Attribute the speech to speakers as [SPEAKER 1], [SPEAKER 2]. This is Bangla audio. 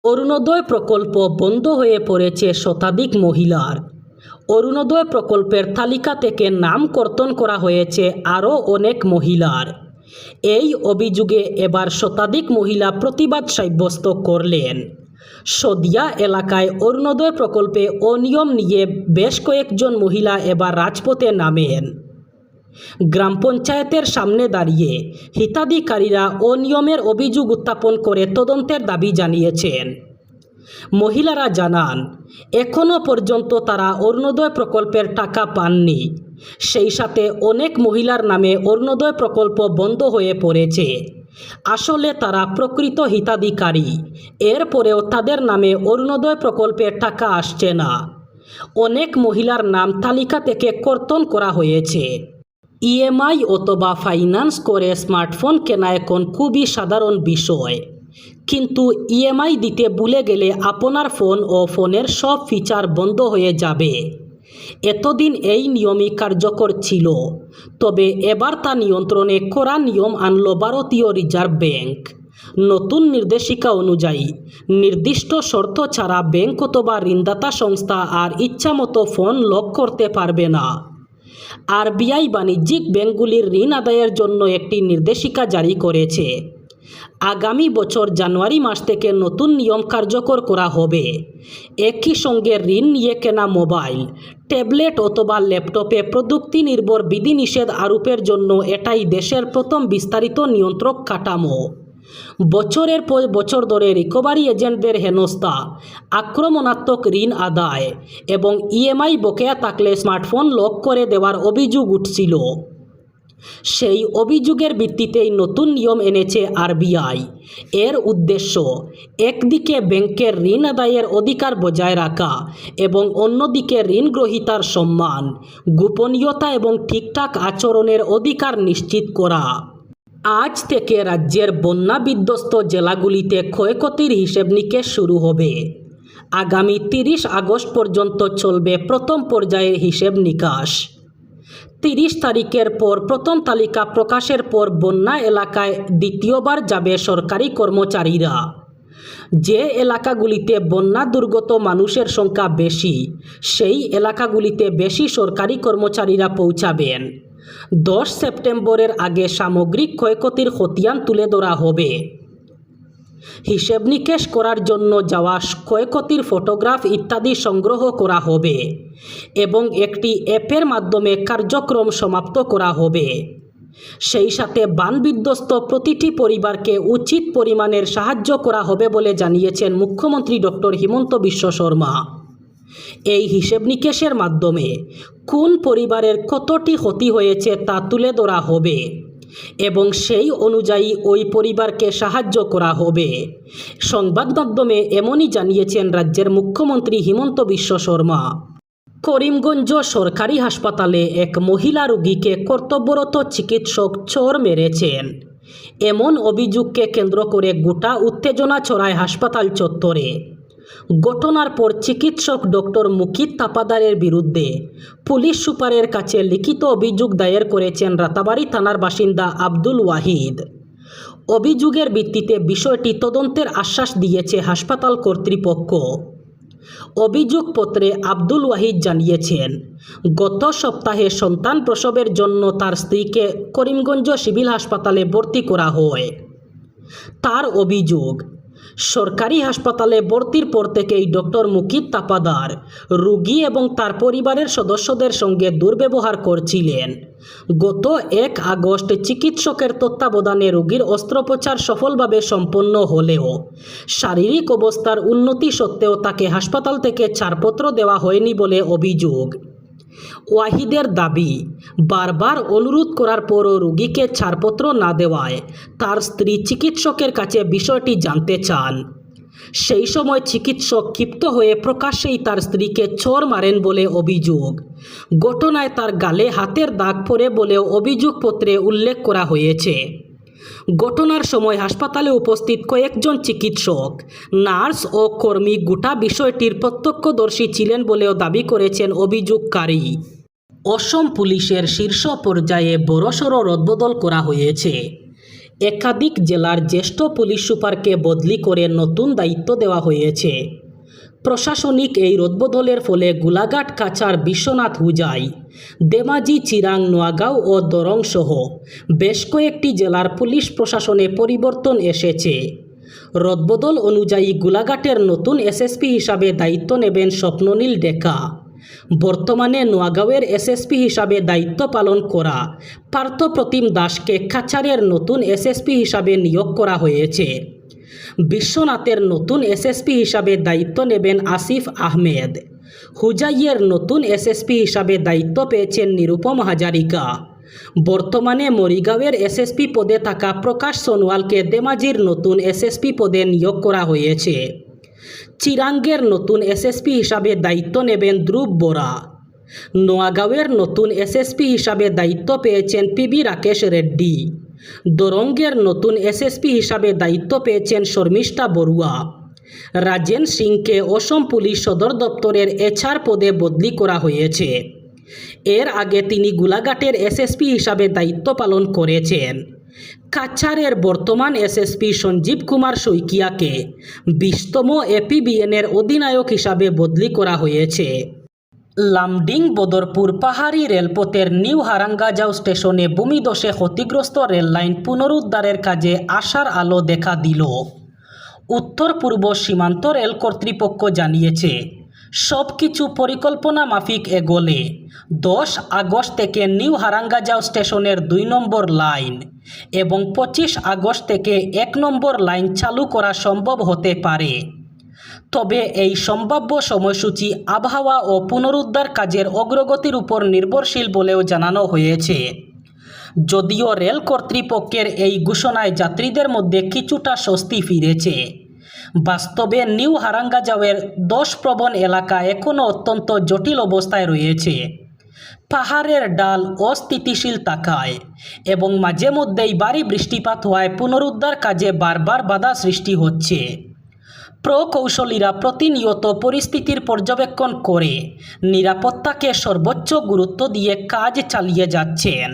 [SPEAKER 1] অরুণোদয় প্রকল্প বন্ধ হয়ে পড়েছে শতাধিক মহিলার। অরুণোদয় প্রকল্পের তালিকা থেকে নাম কর্তন করা হয়েছে আরও অনেক মহিলার। এই অভিযোগে এবার শতাধিক মহিলা প্রতিবাদ সাব্যস্ত করলেন। সদিয়া এলাকায় অরুণোদয় প্রকল্পে অনিয়ম নিয়ে বেশ কয়েকজন মহিলা এবার রাজপথে নামেন। গ্রাম পঞ্চায়েতের সামনে দাঁড়িয়ে হিতাধিকারীরা অনিয়মের অভিযোগ উত্থাপন করে তদন্তের দাবি জানিয়েছেন। মহিলারা জানান, এখনও পর্যন্ত তারা অরুণোদয় প্রকল্পের টাকা পাননি। সেই সাথে অনেক মহিলার নামে অরুণোদয় প্রকল্প বন্ধ হয়ে পড়েছে। আসলে তারা প্রকৃত হিতাধিকারী, এরপরেও তাদের নামে অরুণোদয় প্রকল্পের টাকা আসছে না। অনেক মহিলার নাম তালিকা থেকে কর্তন করা হয়েছে। ইএমআই অথবা ফাইন্যান্স করে স্মার্টফোন কেনা এখন খুবই সাধারণ বিষয়, কিন্তু ইএমআই দিতে ভুলে গেলে আপনার ফোন ও ফোনের সব ফিচার বন্ধ হয়ে যাবে। এতদিন এই নিয়মই কার্যকর ছিল, তবে এবার তা নিয়ন্ত্রণে কড়া নিয়ম আনল ভারতীয় রিজার্ভ ব্যাংক। নতুন নির্দেশিকা অনুযায়ী নির্দিষ্ট শর্ত ছাড়া ব্যাংক অথবা ঋণদাতা সংস্থা আর ইচ্ছামতো ফোন লক করতে পারবে না। আরবিআই বাণিজ্যিক ব্যাংকগুলির ঋণ আদায়ের জন্য একটি নির্দেশিকা জারি করেছে। আগামী বছর জানুয়ারি মাস থেকে নতুন নিয়ম কার্যকর করা হবে। একই সঙ্গে ঋণ নিয়ে কেনা মোবাইল, ট্যাবলেট অথবা ল্যাপটপে প্রযুক্তি নির্ভর বিধিনিষেধ আরোপের জন্য এটাই দেশের প্রথম বিস্তারিত নিয়ন্ত্রক কাঠামো। বছরের পর বছর ধরে রিকভারি এজেন্টদের হেনস্থা, আক্রমণাত্মক ঋণ আদায় এবং ইএমআই বকেয়া থাকলে স্মার্টফোন লক করে দেওয়ার অভিযোগ উঠছিল। সেই অভিযোগের ভিত্তিতেই নতুন নিয়ম এনেছে আরবিআই। এর উদ্দেশ্য একদিকে ব্যাংকের ঋণ আদায়ের অধিকার বজায় রাখা এবং অন্যদিকে ঋণগ্রহীতার সম্মান, গোপনীয়তা এবং ঠিকঠাক আচরণের অধিকার নিশ্চিত করা। আজ থেকে রাজ্যের বন্যা বিধ্বস্ত জেলাগুলিতে ক্ষয়ক্ষতির হিসেব নিকেশ শুরু হবে। আগামী 30 আগস্ট পর্যন্ত চলবে প্রথম পর্যায়ের হিসেব নিকাশ। 30 তারিখের পর প্রথম তালিকা প্রকাশের পর বন্যা এলাকায় দ্বিতীয়বার যাবে সরকারি কর্মচারীরা। যে এলাকাগুলিতে বন্যা দুর্গত মানুষের সংখ্যা বেশি, সেই এলাকাগুলিতে বেশি সরকারি কর্মচারীরা পৌঁছাবেন। 10 সেপ্টেম্বরের আগে সামগ্রিক ক্ষয়ক্ষতির খতিয়ান তুলে ধরা হবে। হিসেব নিকেশ করার জন্য যাওয়া ক্ষয়ক্ষতির ফটোগ্রাফ ইত্যাদি সংগ্রহ করা হবে এবং একটি অ্যাপের মাধ্যমে কার্যক্রম সমাপ্ত করা হবে। সেই সাথে বানবিধ্বস্ত প্রতিটি পরিবারকে উচিত পরিমাণের সাহায্য করা হবে বলে জানিয়েছেন মুখ্যমন্ত্রী ডক্টর হিমন্ত বিশ্ব শর্মা। এই হিসেব নিকেশের মাধ্যমে কোন পরিবারের কতটি ক্ষতি হয়েছে তা তুলে ধরা হবে এবং সেই অনুযায়ী ওই পরিবারকে সাহায্য করা হবে। সংবাদ মাধ্যমে এমনই জানিয়েছেন রাজ্যের মুখ্যমন্ত্রী হিমন্ত বিশ্ব শর্মা। করিমগঞ্জ সরকারি হাসপাতালে এক মহিলা রোগীকে কর্তব্যরত চিকিৎসক চড় মেরেছেন। এমন অভিযোগকে কেন্দ্র করে গোটা উত্তেজনা ছড়ায় হাসপাতাল চত্বরে। ঘটনার পর চিকিৎসক ডক্টর মুকিত তাপাদারের বিরুদ্ধে পুলিশ সুপারের কাছে লিখিত অভিযোগ দায়ের করেছেন রাতাবাড়ী থানার বাসিন্দা আব্দুল ওয়াহিদ। অভিযোগের ভিত্তিতে বিষয়টি তদন্তের আশ্বাস দিয়েছে হাসপাতাল কর্তৃপক্ষ। অভিযোগপত্রে আব্দুল ওয়াহিদ জানিয়েছেন, গত সপ্তাহে সন্তান প্রসবের জন্য তার স্ত্রীকে করিমগঞ্জ সিভিল হাসপাতালে ভর্তি করা হয়। তার অভিযোগ, সরকারি হাসপাতালে ভর্তির পর থেকেই ডক্টর মুকিত তাপাদার রোগী এবং তার পরিবারের সদস্যদের সঙ্গে দুর্ব্যবহার করছিলেন। গত 1 আগস্ট চিকিৎসকের তত্ত্বাবধানে রোগীর অস্ত্রোপচার সফলভাবে সম্পন্ন হলেও শারীরিক অবস্থার উন্নতি সত্ত্বেও তাকে হাসপাতাল থেকে ছাড়পত্র দেওয়া হয়নি বলে অভিযোগ। ওয়াহিদের দাবি, বারবার অনুরোধ করার পরও রোগীকে ছাড়পত্র না দেওয়ায় তার স্ত্রী চিকিৎসকের কাছে বিষয়টি জানতে চান। সেই সময় চিকিৎসক ক্ষিপ্ত হয়ে প্রকাশ্যেই তার স্ত্রীকে চড় মারেন বলে অভিযোগ। ঘটনায় তার গালে হাতের দাগ পড়ে বলেও অভিযোগপত্রে উল্লেখ করা হয়েছে। ঘটনার সময় হাসপাতালে উপস্থিত কয়েকজন চিকিৎসক, নার্স ও কর্মী গোটা বিষয়টির প্রত্যক্ষদর্শী ছিলেন বলেও দাবি করেছেন অভিযোগকারী। অসম পুলিশের শীর্ষ পর্যায়ে বড়সড় রদবদল করা হয়েছে। একাধিক জেলার জ্যেষ্ঠ পুলিশ সুপারকে বদলি করে নতুন দায়িত্ব দেওয়া হয়েছে। প্রশাসনিক এই রদবদলের ফলে গোলাঘাট, কাছাড়, বিশ্বনাথ, হুজাই, ধেমাজি, চিরাং, নোয়াগাঁও ও দরং সহ বেশ কয়েকটি জেলার পুলিশ প্রশাসনে পরিবর্তন এসেছে। রদবদল অনুযায়ী গোলাঘাটের নতুন এসএসপি হিসাবে দায়িত্ব নেবেন স্বপ্ননীল ডেকা। বর্তমানে নোয়াগাঁওয়ের এসএসপি হিসাবে দায়িত্ব পালন করা পার্থপ্রতিম দাসকে কাছাড়ের নতুন এসএসপি হিসাবে নিয়োগ করা হয়েছে। বিশ্বনাথের নতুন এসএসপি হিসাবে দায়িত্ব নেবেন আসিফ আহমেদ। হুজাইয়ের নতুন এসএসপি হিসাবে দায়িত্ব পেয়েছেন নিরুপম হাজারিকা। বর্তমানে মরিগাঁওয়ের এসএসপি পদে থাকা প্রকাশ সোনোয়ালকে ধেমাজির নতুন এসএসপি পদে নিয়োগ করা হয়েছে। চিরাঙ্গের নতুন এসএসপি হিসাবে দায়িত্ব নেবেন ধ্রুব বরা। নোয়াগাঁওয়ের নতুন এসএসপি হিসাবে দায়িত্ব পেয়েছেন পিবি রাকেশ রেড্ডি। দরঙ্গের নতুন এসএসপি হিসাবে দায়িত্ব পেয়েছেন শর্মিষ্ঠা বড়ুয়া। রাজেন সিংকে অসম পুলিশ সদর দপ্তরের এচআর পদে বদলি করা হয়েছে। এর আগে তিনি গোলাঘাটের এসএসপি হিসাবে দায়িত্ব পালন করেছেন। কাছাড়ের বর্তমান এসএসপি সঞ্জীব কুমার শইকিয়াকে 20তম এপিবিএনের অধিনায়ক হিসাবে বদলি করা হয়েছে। লামডিং বদরপুর পাহাড়ি রেলপথের নিউ হারাঙ্গাজাও স্টেশনে ভূমিধসে ক্ষতিগ্রস্ত রেললাইন পুনরুদ্ধারের কাজে আশার আলো দেখা দিল। উত্তর পূর্ব সীমান্ত রেল কর্তৃপক্ষ জানিয়েছে, সব কিছু পরিকল্পনা মাফিক এগোলে 10 আগস্ট থেকে নিউ হারাঙ্গাজাও স্টেশনের 2 নম্বর লাইন এবং 25 আগস্ট থেকে 1 নম্বর লাইন চালু করা সম্ভব হতে পারে। তবে এই সম্ভাব্য সময়সূচি আবহাওয়া ও পুনরুদ্ধার কাজের অগ্রগতির উপর নির্ভরশীল বলেও জানানো হয়েছে। যদিও রেল কর্তৃপক্ষের এই ঘোষণায় যাত্রীদের মধ্যে কিছুটা স্বস্তি ফিরেছে। বাস্তবে নিউ হারাঙ্গাজাওয়ের 10 প্রবণ এলাকা এখনও অত্যন্ত জটিল অবস্থায় রয়েছে। পাহাড়ের ডাল অস্থিতিশীল থাকায় এবং মাঝে মধ্যেই ভারী বৃষ্টিপাত হওয়ায় পুনরুদ্ধার কাজে বারবার বাধা সৃষ্টি হচ্ছে। প্রকৌশলীরা প্রতিনিয়ত পরিস্থিতির পর্যবেক্ষণ করে নিরাপত্তাকে সর্বোচ্চ গুরুত্ব দিয়ে কাজ চালিয়ে যাচ্ছেন।